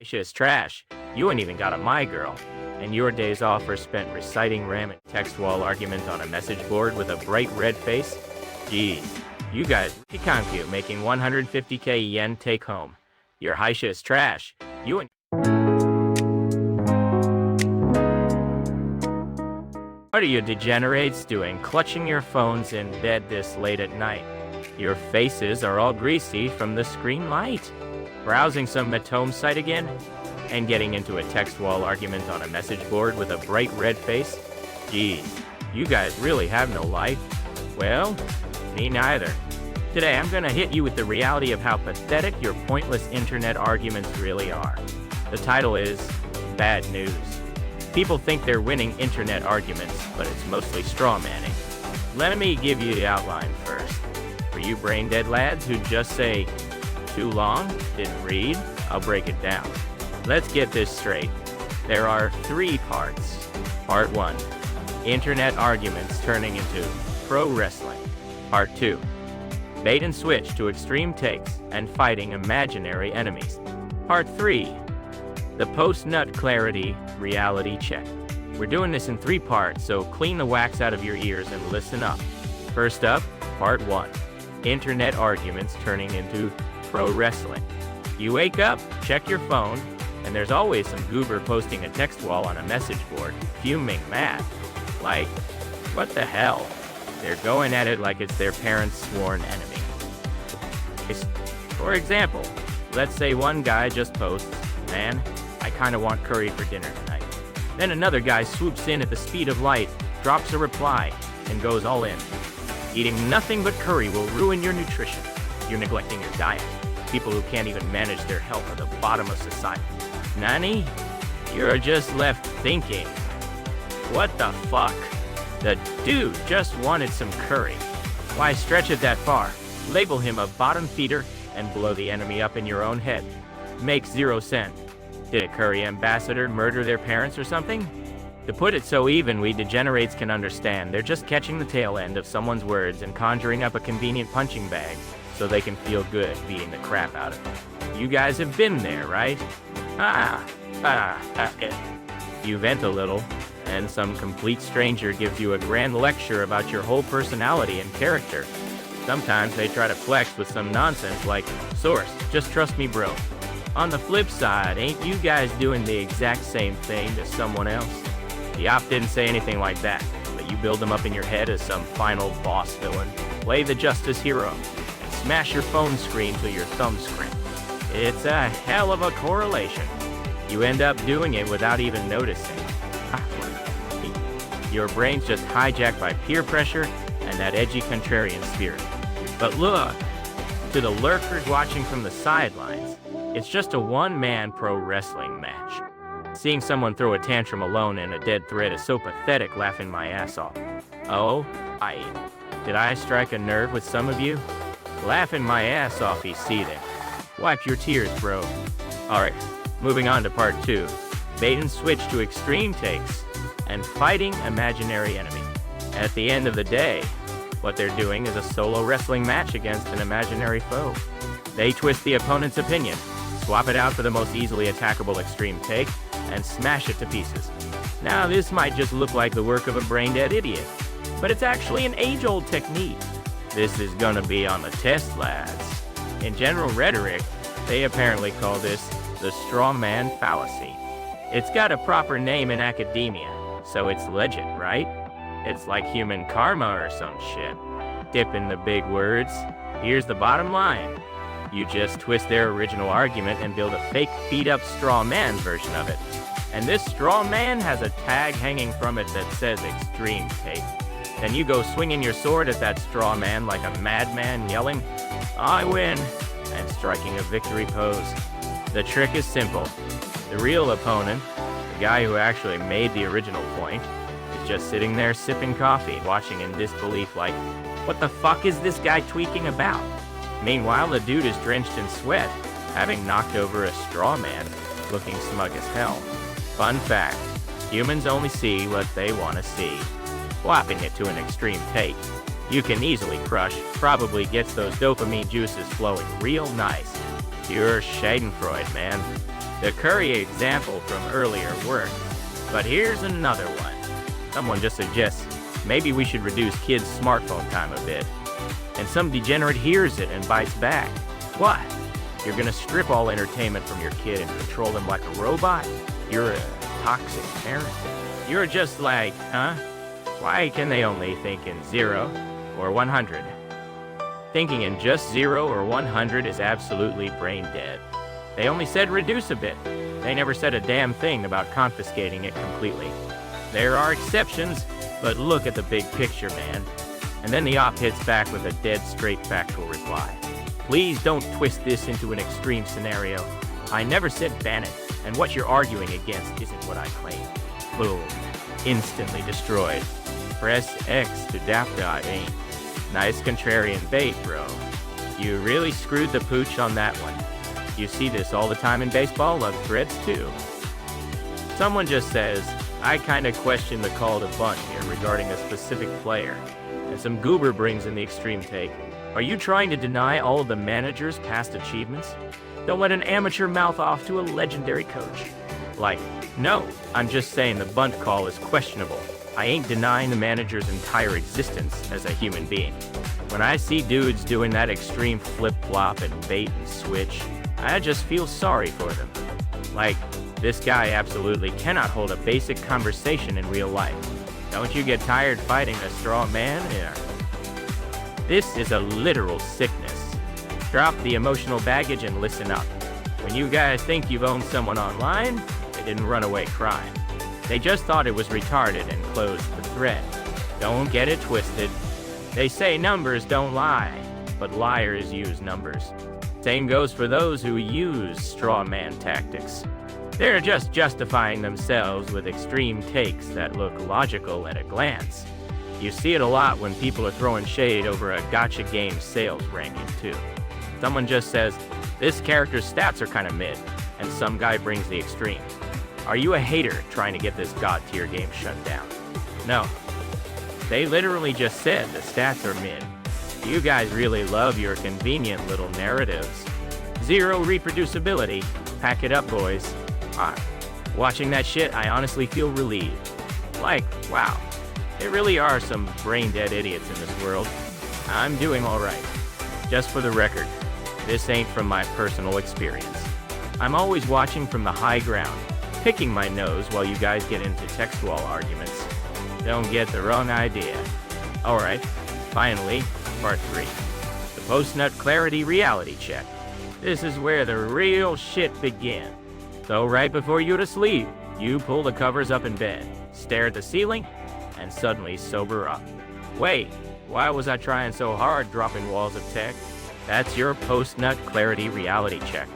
Shit's trash. You ain't even got a my girl. And your days off are spent reciting random text wall argument on a message board with a bright red face? Geez, you guys Pikanku making 150k yen take home. Your high shit's trash. You and what are you degenerates doing clutching your phones in bed this late at night? Your faces are all greasy from the screen light. Browsing some Matome site again? And getting into a text wall argument on a message board with a bright red face? Geez, you guys really have no life. Well, me neither. Today I'm gonna hit you with the reality of how pathetic your pointless internet arguments really are. The title is Bad News. People think they're winning internet arguments, but it's mostly straw manning. Let me give you the outline first. For you brain dead lads who just say, too long, didn't read, I'll break it down. Let's get this straight. There are 3 parts. Part 1, internet arguments turning into pro wrestling. Part 2, bait and switch to extreme takes and fighting imaginary enemies. Part 3, the post-nut clarity reality check. We're doing this in 3 parts, so clean the wax out of your ears and listen up. First up, part 1, internet arguments turning into pro wrestling. You wake up, check your phone, and there's always some goober posting a text wall on a message board, fuming mad. Like, what the hell? They're going at it like it's their parents' sworn enemy. For example, let's say one guy just posts, man, I kinda want curry for dinner tonight. Then another guy swoops in at the speed of light, drops a reply, and goes all in. Eating nothing but curry will ruin your nutrition. You're neglecting your diet. People who can't even manage their health are the bottom of society. Nani? You're just left thinking, what the fuck? The dude just wanted some curry. Why stretch it that far? Label him a bottom feeder and blow the enemy up in your own head. Makes 0 sense. Did a curry ambassador murder their parents or something? To put it so even we degenerates can understand, they're just catching the tail end of someone's words and conjuring up a convenient punching bag so they can feel good beating the crap out of it. You guys have been there, right? You vent a little, and some complete stranger gives you a grand lecture about your whole personality and character. Sometimes they try to flex with some nonsense like, source, just trust me bro. On the flip side, ain't you guys doing the exact same thing to someone else? The op didn't say anything like that, but you build them up in your head as some final boss villain, play the justice hero, and smash your phone screen till your thumbs cramp. It's a hell of a correlation. You end up doing it without even noticing. Your brain's just hijacked by peer pressure and that edgy contrarian spirit. But look, to the lurkers watching from the sidelines, it's just a one-man pro wrestling match. Seeing someone throw a tantrum alone in a dead thread is so pathetic, laughing my ass off. Oh, did I strike a nerve with some of you? Laughing my ass off, he's seething. Wipe your tears, bro. Alright, moving on to part 2. Bait and switch to extreme takes and fighting imaginary enemy. At the end of the day, what they're doing is a solo wrestling match against an imaginary foe. They twist the opponent's opinion, swap it out for the most easily attackable extreme take, and smash it to pieces. Now this might just look like the work of a brain-dead idiot, but it's actually an age-old technique. This is gonna be on the test, lads. In general rhetoric, they apparently call this the straw man fallacy. It's got a proper name in academia, so it's legit, right? It's like human karma or some shit. Dip in the big words. Here's the bottom line. You just twist their original argument and build a fake beat-up straw man version of it. And this straw man has a tag hanging from it that says extreme take. Then you go swinging your sword at that straw man like a madman yelling, I win, and striking a victory pose. The trick is simple. The real opponent, the guy who actually made the original point, is just sitting there sipping coffee, watching in disbelief like, what the fuck is this guy tweaking about? Meanwhile, the dude is drenched in sweat, having knocked over a straw man, looking smug as hell. Fun fact, humans only see what they want to see. Swapping it to an extreme take, you can easily crush, probably gets those dopamine juices flowing real nice. Pure Schadenfreude, man. The curry example from earlier worked, but here's another one. Someone just suggests maybe we should reduce kids' smartphone time a bit. And some degenerate hears it and bites back. What? You're gonna strip all entertainment from your kid and control them like a robot? You're a toxic parent. You're just like, huh? Why can they only think in 0 or 100? Thinking in just 0 or 100 is absolutely brain dead. They only said reduce a bit. They never said a damn thing about confiscating it completely. There are exceptions, but look at the big picture, man. And then the op hits back with a dead straight factual reply. Please don't twist this into an extreme scenario. I never said ban it, and what you're arguing against isn't what I claim. Boom. Instantly destroyed. Press X to dap ain't. Nice contrarian bait, bro. You really screwed the pooch on that one. You see this all the time in baseball, love threads too. Someone just says, I kinda question the call to bunt here regarding a specific player. And some goober brings in the extreme take. Are you trying to deny all of the manager's past achievements? Don't let an amateur mouth off to a legendary coach. Like, no, I'm just saying the bunt call is questionable. I ain't denying the manager's entire existence as a human being. When I see dudes doing that extreme flip-flop and bait and switch, I just feel sorry for them. Like, this guy absolutely cannot hold a basic conversation in real life. Don't you get tired fighting a straw man? Yeah. This is a literal sickness. Drop the emotional baggage and listen up. When you guys think you've owned someone online, they didn't run away crying. They just thought it was retarded and closed the thread. Don't get it twisted. They say numbers don't lie, but liars use numbers. Same goes for those who use straw man tactics. They're just justifying themselves with extreme takes that look logical at a glance. You see it a lot when people are throwing shade over a gotcha game sales ranking too. Someone just says, this character's stats are kinda mid, and some guy brings the extreme. Are you a hater trying to get this god tier game shut down? No. They literally just said the stats are mid. You guys really love your convenient little narratives. 0 reproducibility. Pack it up, boys. Watching that shit, I honestly feel relieved. Like, wow, there really are some brain-dead idiots in this world. I'm doing alright. Just for the record, this ain't from my personal experience. I'm always watching from the high ground, picking my nose while you guys get into textual arguments. Don't get the wrong idea. Alright, finally, part 3. The post-nut clarity reality check. This is where the real shit begins. So right before you go to sleep, you pull the covers up in bed, stare at the ceiling, and suddenly sober up. Wait, why was I trying so hard dropping walls of tech? That's your post-nut clarity reality check.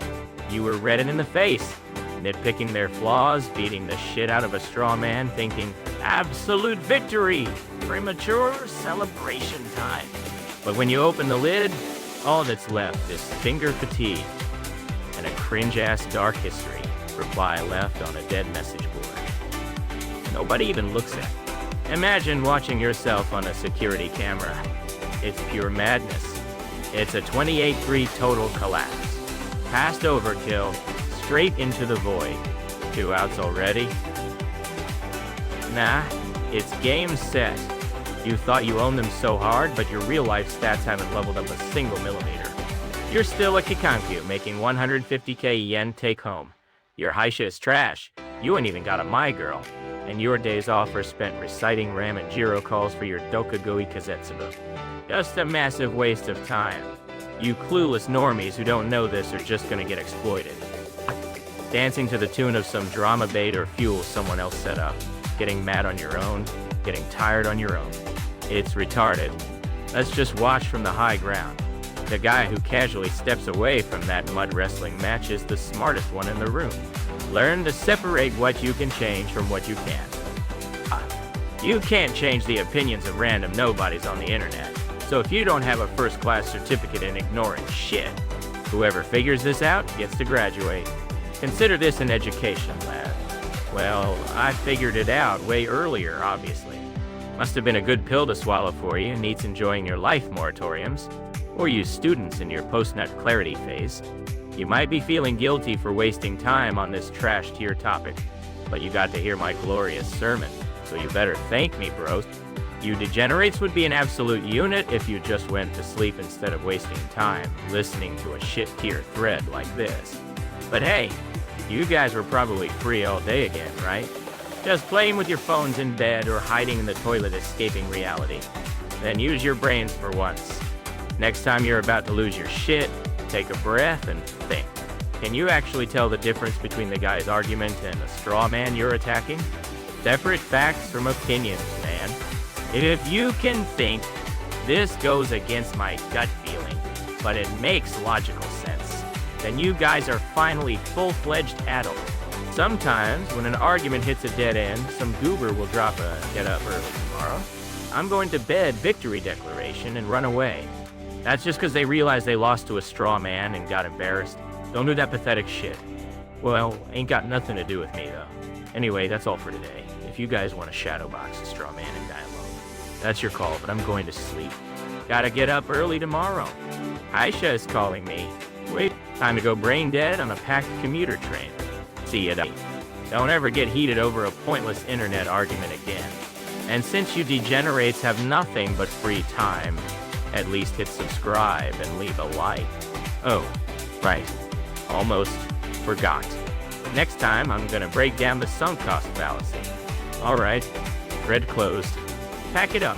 You were red in the face, nitpicking their flaws, beating the shit out of a straw man, thinking, absolute victory, premature celebration time. But when you open the lid, all that's left is finger fatigue and a cringe-ass dark history reply left on a dead message board. Nobody even looks at it. Imagine watching yourself on a security camera. It's pure madness. It's a 28-3 total collapse. Past overkill, straight into the void. 2 outs already? Nah, it's game set. You thought you owned them so hard, but your real-life stats haven't leveled up a single millimeter. You're still a Kikankyu, making 150k yen take-home. Your Haisha is trash. You ain't even got a My Girl. And your days off are spent reciting Ram and Jiro calls for your Dokugui Kazetsubu. Just a massive waste of time. You clueless normies who don't know this are just gonna get exploited. Dancing to the tune of some drama bait or fuel someone else set up. Getting mad on your own. Getting tired on your own. It's retarded. Let's just watch from the high ground. The guy who casually steps away from that mud wrestling match is the smartest one in the room. Learn to separate what you can change from what you can't. You can't change the opinions of random nobodies on the internet. So if you don't have a first-class certificate in ignoring shit, whoever figures this out gets to graduate. Consider this an education, lad. Well, I figured it out way earlier, obviously. Must have been a good pill to swallow for you, needs enjoying your life moratoriums, or you students in your post-nut clarity phase. You might be feeling guilty for wasting time on this trash tier topic, but you got to hear my glorious sermon, so you better thank me, bros. You degenerates would be an absolute unit if you just went to sleep instead of wasting time listening to a shit tier thread like this. But hey, you guys were probably free all day again, right? Just playing with your phones in bed or hiding in the toilet escaping reality. Then use your brains for once. Next time you're about to lose your shit, take a breath and think. Can you actually tell the difference between the guy's argument and the straw man you're attacking? Separate facts from opinions, man. If you can think, this goes against my gut feeling, but it makes logical sense, then you guys are finally full-fledged adults. Sometimes, when an argument hits a dead end, some goober will drop a get up early tomorrow, I'm going to bed victory declaration and run away. That's just because they realize they lost to a straw man and got embarrassed. Don't do that pathetic shit. Well, ain't got nothing to do with me, though. Anyway, that's all for today. If you guys want to shadowbox a straw man and die alone, that's your call, but I'm going to sleep. Gotta get up early tomorrow. Aisha is calling me. Wait, time to go brain dead on a packed commuter train. See ya. Don't ever get heated over a pointless internet argument again. And since you degenerates have nothing but free time, at least hit subscribe and leave a like. Oh, right. Almost forgot. Next time, I'm gonna break down the sunk cost fallacy. Alright, thread closed. Pack it up.